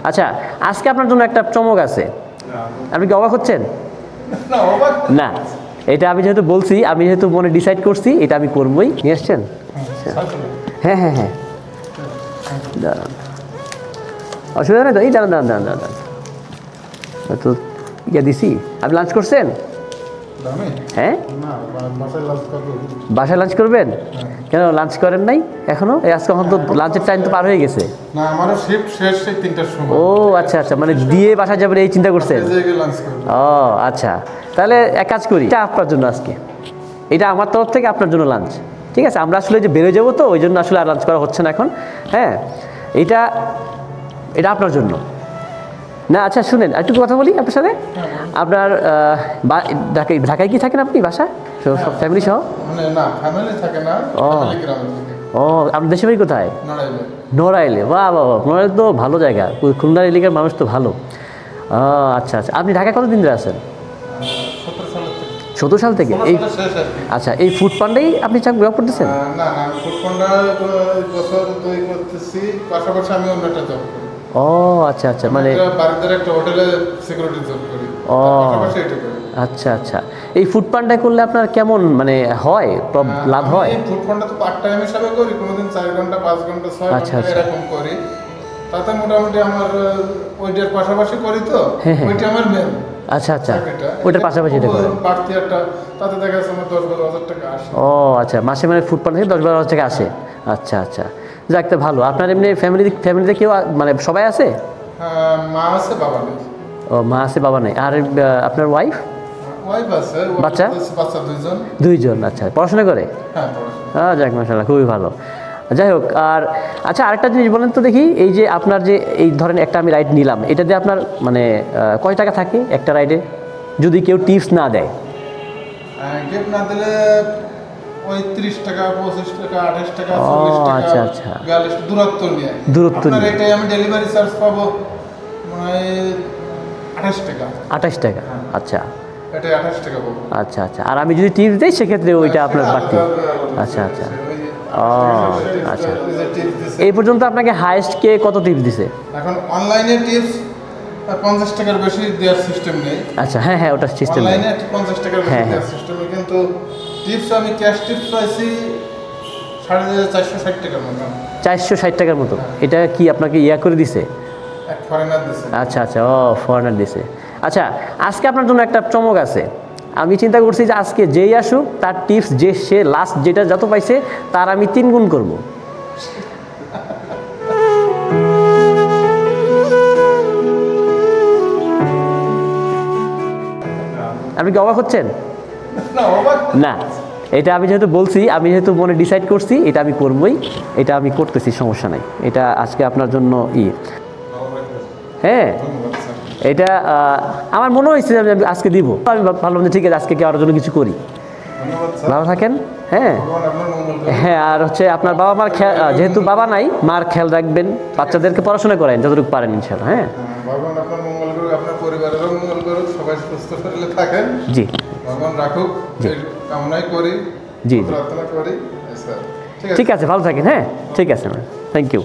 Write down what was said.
আচ্ছা, আজকে আপনার জন্য একটা চমক আছে। আপনি কি অবাক হচ্ছেন? না, এটা আমি যেহেতু বলছি, আমি যেহেতু মনে ডিসাইড করছি, এটা আমি করবই। নিয়ে আসছেন? হ্যাঁ হ্যাঁ হ্যাঁ, দাঁড়ান, অসুবিধা নেই তো। এই দাঁড়ান দাঁড়ান দাঁড়ান দাঁড়ান, তো ইয়ে দিছি। আপনি লাঞ্চ করছেন? হ্যাঁ, বাসায় লাঞ্চ করবেন? কেন লাঞ্চ করেন নাই এখনো? আজকে এখন তো লাঞ্চের টাইম তো পার হয়ে গেছে। না, আমারও শিফট শেষ 3টার সময়। ও আচ্ছা আচ্ছা, মানে দিয়ে বাসায় যাবেন এই চিন্তা করছেন? ও আচ্ছা, তাহলে এক কাজ করি, এটা আপনার জন্য আজকে, এটা আমার তরফ থেকে আপনার জন্য লাঞ্চ। ঠিক আছে, আমরা আসলে যে বেরোয় যাবো তো ওই জন্য আসলে আর লাঞ্চ করা হচ্ছে না এখন। হ্যাঁ, এটা এটা আপনার জন্য না। আচ্ছা শুনেন, একটু কথা বলি আপনার সাথে। আপনার ঢাকায় কি থাকেন আপনি? বাসা সব ফ্যামিলি সহ? না, ফ্যামিলি থাকে না। ও, আপনার দেশের বাড়ি কোথায়? নড়াইলে। বাহ বাহ, নড়াইল তো ভালো জায়গা, খুলনার এলাকার মানুষ তো ভালো। আচ্ছা আচ্ছা, আপনি ঢাকায় কতদিন ধরে আছেন? 17 সাল থেকে। এই আচ্ছা, এই ফুড পান্ডাই আপনি জব করতেছেন? না না, ফুড পান্ডা বছর তৈরি করতেছি, পাশাপাশি আমি অন্য একটা জব করি। ও আচ্ছা আচ্ছা, মানে বারিন্দার একটা হোটেলে সিকিউরিটি জব করি। ও আচ্ছা আচ্ছা, এই ফুড পান্ডা করলে আপনার কেমন মানে হয়, লাভ হয়? ফুড পান্ডা তো পার্ট টাইম হিসাবে করি, কোনোদিন 4 ঘন্টা 5 ঘন্টা 6 ঘন্টা এরকম করি। তাতে মোটামুটি আমার ওইটার পাশাপাশি করি তো, ওইটা আমার মেন। আচ্ছা আচ্ছা, ওইটার পাশাপাশি এটা করেন। বাড়তি একটা, তাতে দেখা যাচ্ছে আমার 10-12 হাজার টাকা আসে। ও আচ্ছা, মাসে মানে ফুড পান্ডা থেকে 10-12 হাজার টাকা আসে। আচ্ছা আচ্ছা, যাক তো ভালো। আপনার এমনি ফ্যামিলিতে কেউ মানে সবাই আছে? মা আছে, বাবা নেই। ও, মা আছে বাবা নেই। আর আপনার ওয়াইফ আছে, বাচ্চা 2জন। আচ্ছা, পড়াশোনা করে? হ্যাঁ, যাক মাশাআল্লাহ, খুবই ভালো। যাই হোক, আর আচ্ছা আরেকটা জিনিস বলেন তো দেখি, এই যে আপনার যে এই ধরেন একটা আমি রাইড নিলাম, এটা দিয়ে আপনার মানে কয় টাকা থাকে একটা রাইডে, যদি কেউ টিপস না দেয়? টিপস না দিলে ওই 30 টাকা, 25 টাকা, 28 টাকা, 40 টাকা। আচ্ছা আচ্ছা, দূরত্ব নিয়ে। এটাই আমি ডেলিভারি চার্জ পাবো মানে 28 টাকা। 28 টাকা, আচ্ছা, এটা 28 টাকা পাবো। আচ্ছা আচ্ছা, আর আমি যদি টিপস দিই সেক্ষেত্রে ওইটা আপনার বাড়তি। আচ্ছা আচ্ছা, ও আচ্ছা, এই পর্যন্ত আপনাকে হাইয়েস্ট কে কত টিপস দিছে? এখন অনলাইনে টিপস 50 টাকার বেশি দেওয়ার সিস্টেম নেই। আচ্ছা, হ্যাঁ হ্যাঁ, ওটা সিস্টেম নেই। অনলাইনে 50 টাকার বেশি দেওয়ার সিস্টেম নেই, কিন্তু টিপস আমি ক্যাশ টিপস পাইছি 460 টাকার মতো। 460 টাকার মতো? এটা কি আপনাকে ইয়া করে দিছে? এক ফরেনার দিছে। আচ্ছা আচ্ছা, ও ফরেনার দিছে। আচ্ছা, আজকে আপনার জন্য একটা চমক আছে। আমি চিন্তা করছি যে আজকে যেই আসুক তার টিপস, যে সে লাস্ট যেটা যত পাইছে তার আমি 3 গুণ করব। আপনি কি অবাক হচ্ছেন? না, এটা আমি যেহেতু বলছি, আমি যেহেতু মনে ডিসাইড করছি, এটা আমি করবই, এটা আমি করতেছি, সমস্যা নাই। এটা আজকে আপনার জন্য হ্যাঁ, এটা আমার মনে হয়েছে যে আমি আজকে দিব। আমি ভাবলাম যে ঠিক আছে, আজকে কি আর জন্য কিছু করি। ভালো থাকেন। হ্যাঁ হ্যাঁ, আর হচ্ছে আপনার বাবা মার যেহেতু বাবা নাই, মার খেয়াল রাখবেন, বাচ্চাদেরকে পড়াশোনা করেন যতটুকু পারেন ইনশাআল্লাহ। হ্যাঁ, ভগবান আপনার মঙ্গল করুক, আপনার পরিবারেরও মঙ্গল করুক, সবাই সুস্থ শরীরে থাকেন। জি, ভগবান রাখুক, কামনাই করি, জি প্রার্থনা করি। ঠিক আছে, ভালো থাকেন। হ্যাঁ, ঠিক আছে ম্যাম, থ্যাংক ইউ।